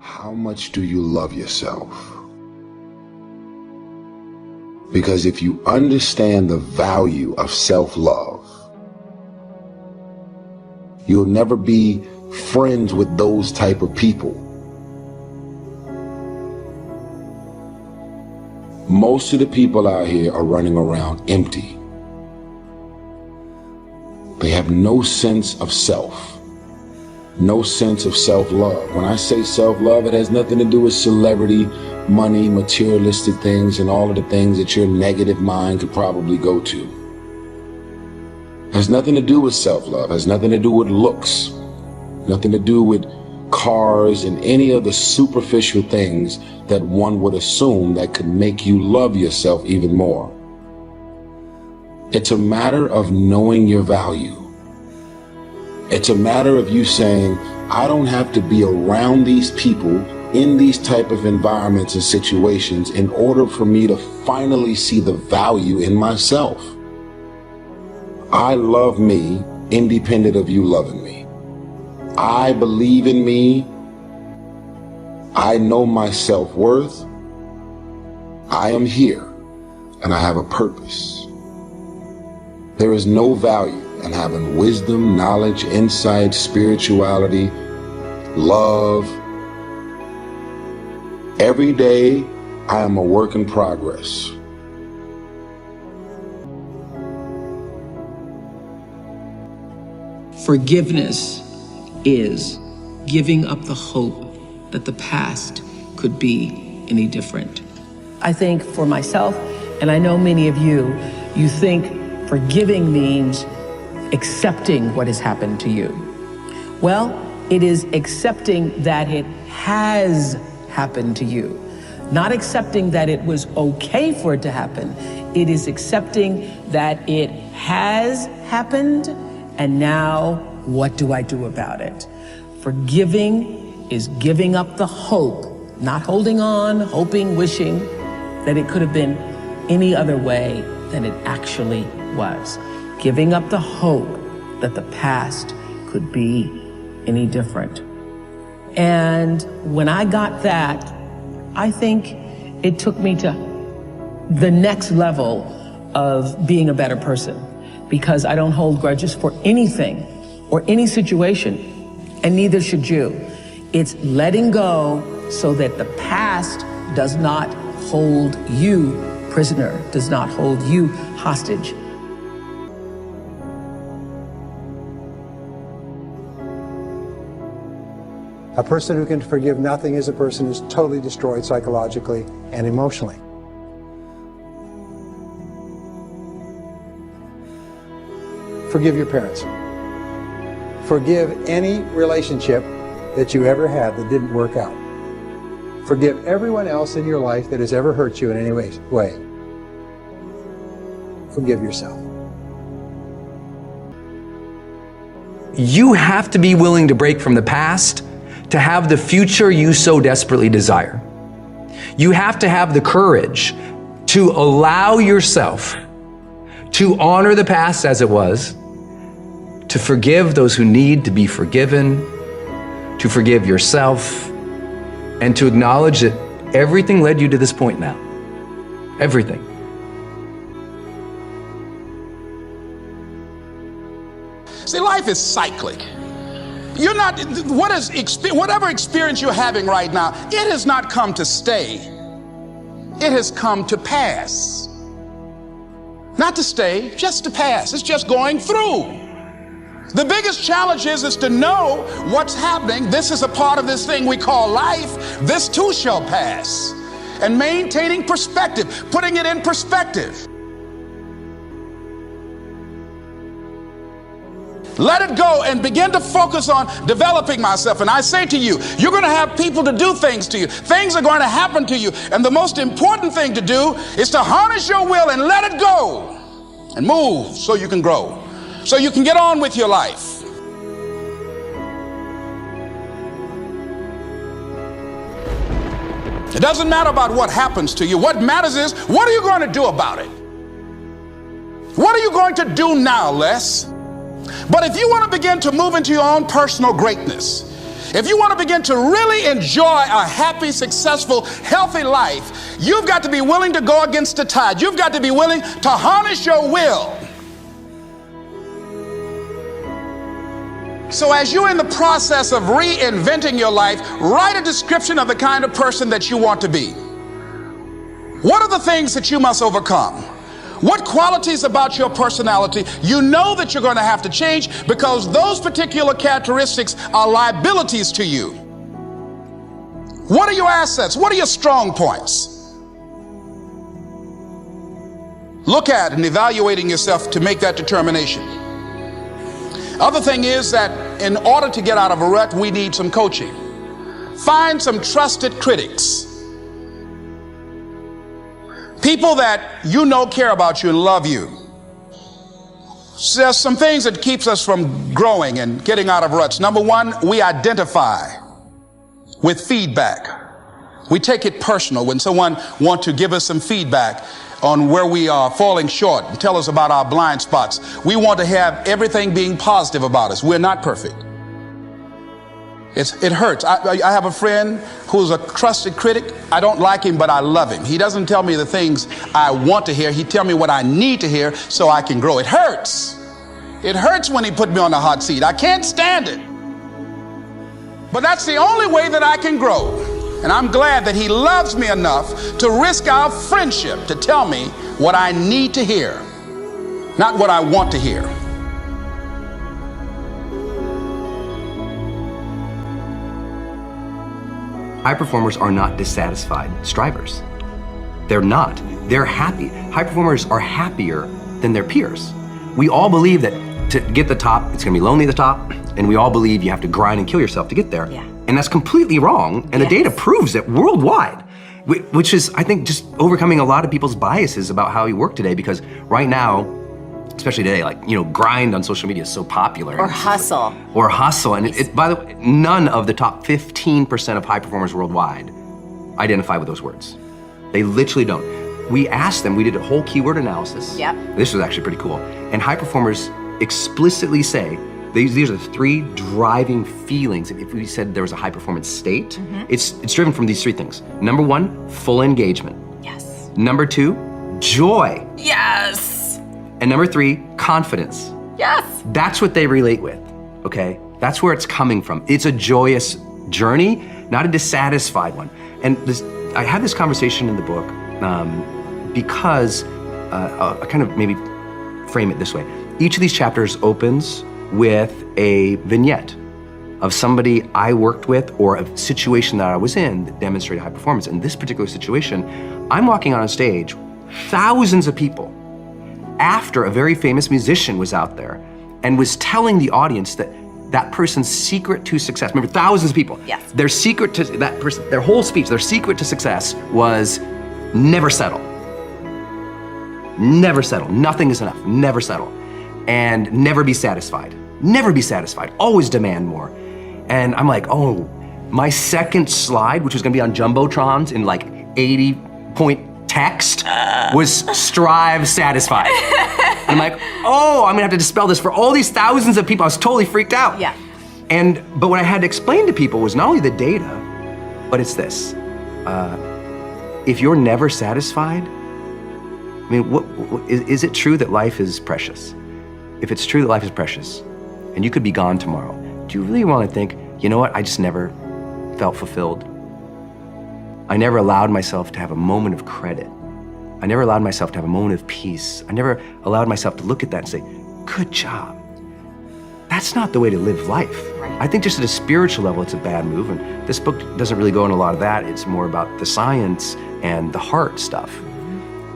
How much do you love yourself? Because if you understand the value of self-love, you'll never be friends with those type of people. Most of the people out here are running around empty. They have no sense of self, no sense of self-love. When I say self-love, it has nothing to do with celebrity, money, materialistic things, and all of the things that your negative mind could probably go to. It has nothing to do with self-love. It has nothing to do with looks, nothing to do with cars and any of the superficial things that one would assume that could make you love yourself even more. It's a matter of knowing your value. It's a matter of you saying, I don't have to be around these people in these type of environments and situations in order for me to finally see the value in myself. I love me independent of you loving me. I believe in me. I know my self-worth. I am here and I have a purpose. There is no value in having wisdom, knowledge, insight, spirituality, love. Every day, I am a work in progress. Forgiveness is giving up the hope that the past could be any different. I think for myself, and I know many of you, you think forgiving means accepting what has happened to you. Well, it is accepting that it has happened to you. Not accepting that it was okay for it to happen. It is accepting that it has happened, and now what do I do about it? Forgiving is giving up the hope, not holding on, hoping, wishing that it could have been any other way than it actually was. Giving up the hope that the past could be any different. And when I got that, I think it took me to the next level of being a better person, because I don't hold grudges for anything or any situation, and neither should you. It's letting go so that the past does not hold you prisoner, does not hold you hostage. A person who can forgive nothing is a person who's totally destroyed psychologically and emotionally. Forgive your parents. Forgive any relationship that you ever had that didn't work out. Forgive everyone else in your life that has ever hurt you in any way. Forgive yourself. You have to be willing to break from the past to have the future you so desperately desire. You have to have the courage to allow yourself to honor the past as it was, to forgive those who need to be forgiven, to forgive yourself, and to acknowledge that everything led you to this point now. Everything. See, life is cyclic. You're not, whatever experience you're having right now, it has not come to stay. It has come to pass. Not to stay, just to pass. It's just going through. The biggest challenge is to know what's happening. This is a part of this thing we call life. This too shall pass. And maintaining perspective, putting it in perspective. Let it go and begin to focus on developing myself. And I say to you, you're going to have people to do things to you. Things are going to happen to you. And the most important thing to do is to harness your will and let it go and move so you can grow, so you can get on with your life. It doesn't matter about what happens to you. What matters is, what are you going to do about it? What are you going to do now, Les? But if you want to begin to move into your own personal greatness, If you want to begin to really enjoy a happy, successful, healthy life, you've got to be willing to go against the tide. You've got to be willing to harness your will. So as you're in the process of reinventing your life, write a description of the kind of person that you want to be. What are the things that you must overcome? What qualities about your personality you know that you're going to have to change because those particular characteristics are liabilities to you? What are your assets? What are your strong points? Look at and evaluating yourself to make that determination. Other thing is that in order to get out of a rut, we need some coaching. Find some trusted critics. People that you know care about you and love you. So there's some things that keeps us from growing and getting out of ruts. Number one, we identify with feedback. We take it personal when someone wants to give us some feedback on where we are falling short and tell us about our blind spots. We want to have everything being positive about us. We're not perfect. It hurts. I have a friend who's a trusted critic. I don't like him, but I love him. He doesn't tell me the things I want to hear. He tells me what I need to hear so I can grow. It hurts. It hurts when he put me on the hot seat. I can't stand it. But that's the only way that I can grow. And I'm glad that he loves me enough to risk our friendship to tell me what I need to hear, not what I want to hear. High performers are not dissatisfied strivers. They're not. They're happy. High performers are happier than their peers. We all believe that to get the top, it's gonna be lonely at the top, and we all believe you have to grind and kill yourself to get there. Yeah. And that's completely wrong, and the data proves it worldwide, which is, I think, just overcoming a lot of people's biases about how we work today, because right now, especially today, like, you know, grind on social media is so popular. Or hustle. Or hustle. And by the way, none of the top 15% of high performers worldwide identify with those words. They literally don't. We asked them, we did a whole keyword analysis. Yep. This was actually pretty cool. And high performers explicitly say, these are the three driving feelings. If we said there was a high performance state, it's driven from these three things. Number one, full engagement. Yes. Number two, joy. Yes. And number three, confidence. Yes. That's what they relate with, okay? That's where it's coming from. It's a joyous journey, not a dissatisfied one. And I had this conversation in the book because I kind of maybe frame it this way. Each of these chapters opens with a vignette of somebody I worked with or a situation that I was in that demonstrated high performance. In this particular situation, I'm walking on a stage, thousands of people, after a very famous musician was out there and was telling the audience that that person's secret to success, remember, thousands of people, yes, their secret to that person, their whole speech, their secret to success was never settle. Never settle. Nothing is enough. Never settle. And never be satisfied. Never be satisfied. Always demand more. And I'm like, oh, my second slide, which was gonna be on Jumbotrons in like 80-point text, was strive satisfied. And I'm like, oh, I'm gonna have to dispel this for all these thousands of people. I was totally freaked out. Yeah. But what I had to explain to people was not only the data, but it's this. If you're never satisfied, I mean, is it true that life is precious? If it's true that life is precious, and you could be gone tomorrow, do you really want to think, you know what, I just never felt fulfilled? I never allowed myself to have a moment of credit. I never allowed myself to have a moment of peace. I never allowed myself to look at that and say, good job. That's not the way to live life. Right. I think just at a spiritual level, it's a bad move. And this book doesn't really go into a lot of that. It's more about the science and the heart stuff.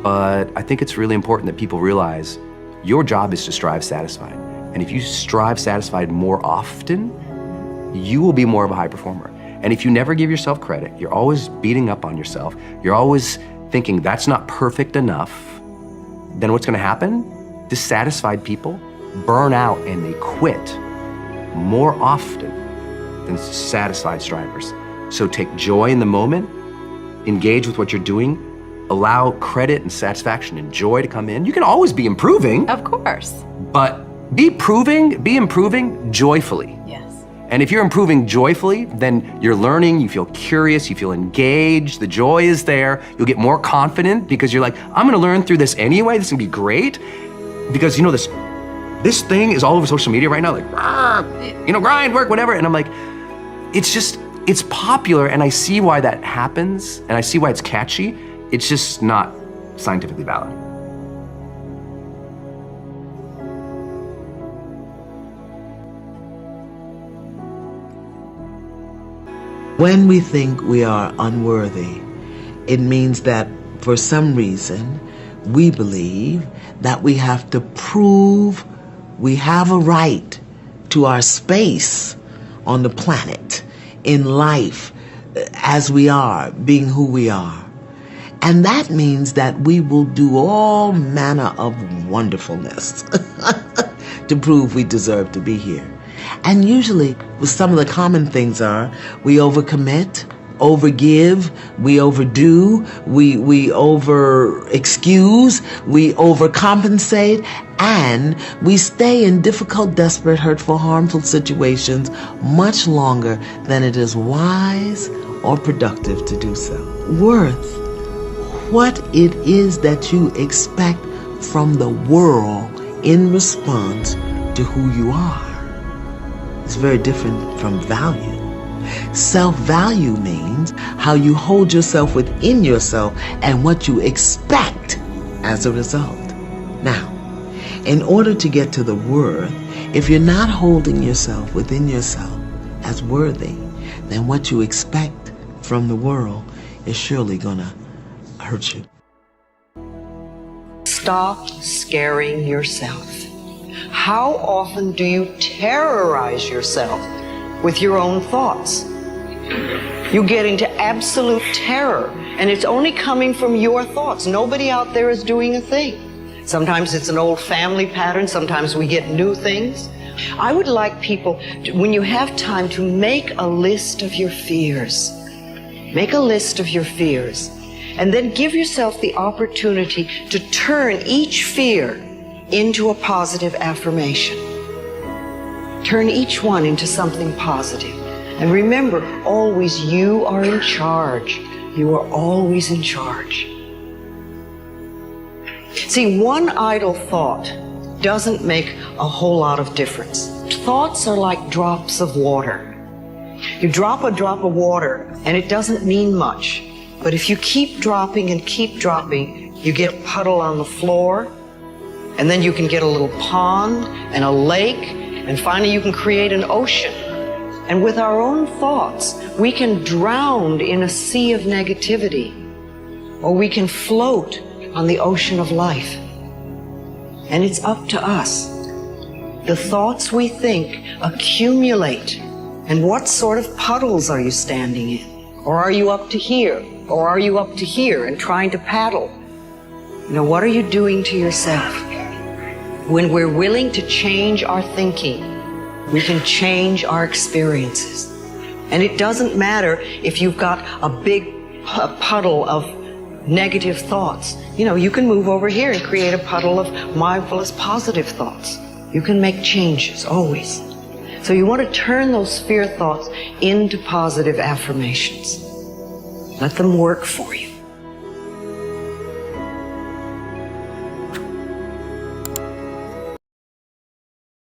But I think it's really important that people realize your job is to strive satisfied. And if you strive satisfied more often, you will be more of a high performer. And if you never give yourself credit, you're always beating up on yourself, you're always thinking that's not perfect enough, then what's gonna happen? Dissatisfied people burn out and they quit more often than satisfied strivers. So take joy in the moment, engage with what you're doing, allow credit and satisfaction and joy to come in. You can always be improving. Of course. But be improving joyfully. Yes. And if you're improving joyfully, then you're learning, you feel curious, you feel engaged, the joy is there, you'll get more confident because you're like, I'm gonna learn through this anyway, this is gonna be great. Because you know, this thing is all over social media right now, like, grind, work, whatever. And I'm like, it's popular, and I see why that happens, and I see why it's catchy. It's just not scientifically valid. When we think we are unworthy, it means that for some reason we believe that we have to prove we have a right to our space on the planet, in life, as we are, being who we are. And that means that we will do all manner of wonderfulness to prove we deserve to be here. And usually, some of the common things are, we overcommit, overgive, we overdo, we over-excuse, we overcompensate, and we stay in difficult, desperate, hurtful, harmful situations much longer than it is wise or productive to do so. Worth, what it is that you expect from the world in response to who you are. It's very different from value. Self-value means how you hold yourself within yourself and what you expect as a result. Now, in order to get to the worth, if you're not holding yourself within yourself as worthy, then what you expect from the world is surely gonna hurt you. Stop scaring yourself. How often do you terrorize yourself with your own thoughts? You get into absolute terror, and it's only coming from your thoughts. Nobody out there is doing a thing. Sometimes it's an old family pattern, sometimes we get new things. I would like people, when you have time, to make a list of your fears. Make a list of your fears, and then give yourself the opportunity to turn each fear into a positive affirmation. Turn each one into something positive. And remember, always you are in charge. You are always in charge. See, one idle thought doesn't make a whole lot of difference. Thoughts are like drops of water. You drop a drop of water and it doesn't mean much. But if you keep dropping and keep dropping, you get a puddle on the floor, and then you can get a little pond and a lake, and finally you can create an ocean. And with our own thoughts, we can drown in a sea of negativity, or we can float on the ocean of life. And it's up to us. The thoughts we think accumulate. And what sort of puddles are you standing in? Or are you up to here? Or are you up to here and trying to paddle? You know, what are you doing to yourself? When we're willing to change our thinking, we can change our experiences. And it doesn't matter if you've got a big puddle of negative thoughts. You know, you can move over here and create a puddle of mindfulness, positive thoughts. You can make changes, always. So you want to turn those fear thoughts into positive affirmations. Let them work for you.